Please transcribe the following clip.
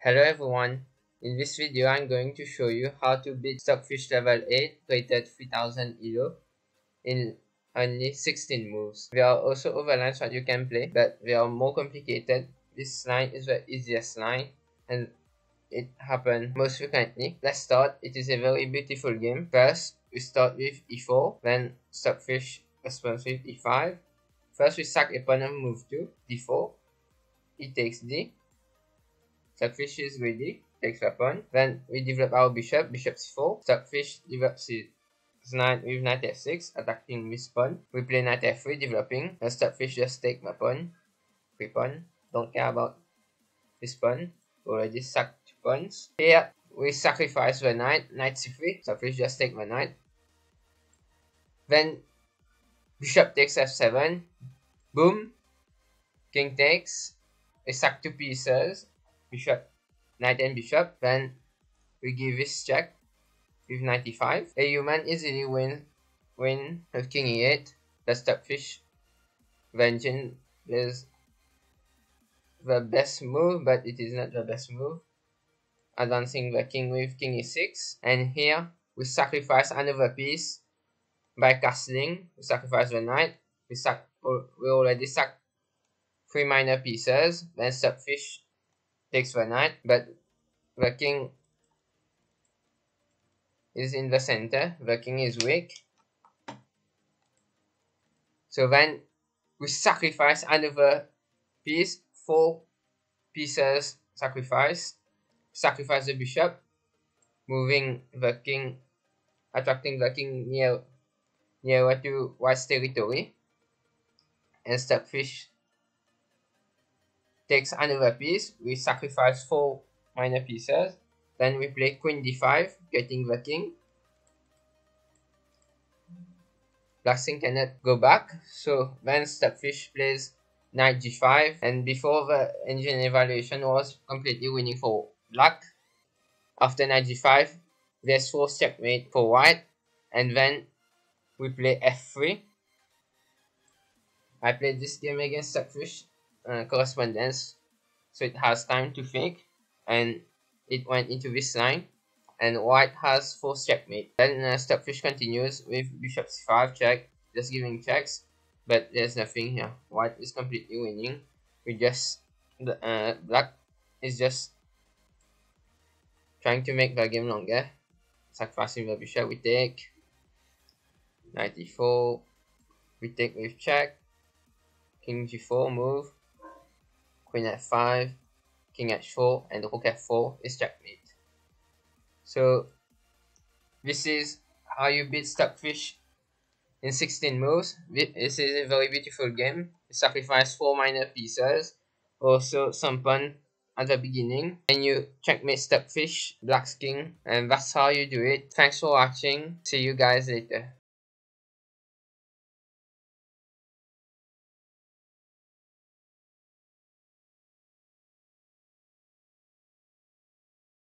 Hello everyone, in this video I'm going to show you how to beat Stockfish level 8 rated 3000 ELO in only 16 moves. There are also other lines that you can play, but they are more complicated. This line is the easiest line and it happens most frequently. Let's start. It is a very beautiful game. First, we start with e4, then Stockfish responds with e5. First we sack a pawn on move 2, d4, e takes d. Stockfish is ready, takes a pawn. Then we develop our bishop, bishop c4. Stockfish develops his knight with knight f6, attacking this pawn. We play knight f3, developing. And Stockfish just take my pawn, free pawn. Don't care about this pawn. Already sacked 2 pawns. Here we sacrifice the knight, knight c3. Stockfish just take my knight. Then bishop takes f7. Boom. King takes. We sack 2 pieces. Bishop, knight and bishop. Then we give this check with knight e5. A human easily win with king e8. The Stockfish vengeance is the best move, but it is not the best move. Advancing the king with king e6. And here we sacrifice another piece by castling. We sacrifice the knight. We already sacked 3 minor pieces. Then Stockfish takes the knight, but the king is in the center. The king is weak. So then we sacrifice another piece, 4 pieces sacrifice. Sacrifice the bishop, moving the king, attracting the king nearer to white's territory. And Stockfish takes another piece. We sacrifice 4 minor pieces. Then we play queen d5, getting the king. Black king cannot go back, so then Stockfish plays knight g5, and before the engine evaluation was completely winning for black. After knight g5, there's forced checkmate for white, and then we play f3. I played this game against Stockfish correspondence, so it has time to think, and it went into this line, and white has forced checkmate. Then Stockfish continues with bishop c5 check, just giving checks, but there's nothing here. White is completely winning. Black is just trying to make the game longer. Sacrificing the bishop, we take knight e4, we take with check, king g4 move, queen f5, king h4, and rook f4 is checkmate. So this is how you beat Stockfish in 16 moves. This is a very beautiful game. You sacrifice 4 minor pieces, also some pawn at the beginning, and you checkmate Stockfish, black's king, and that's how you do it. Thanks for watching. See you guys later.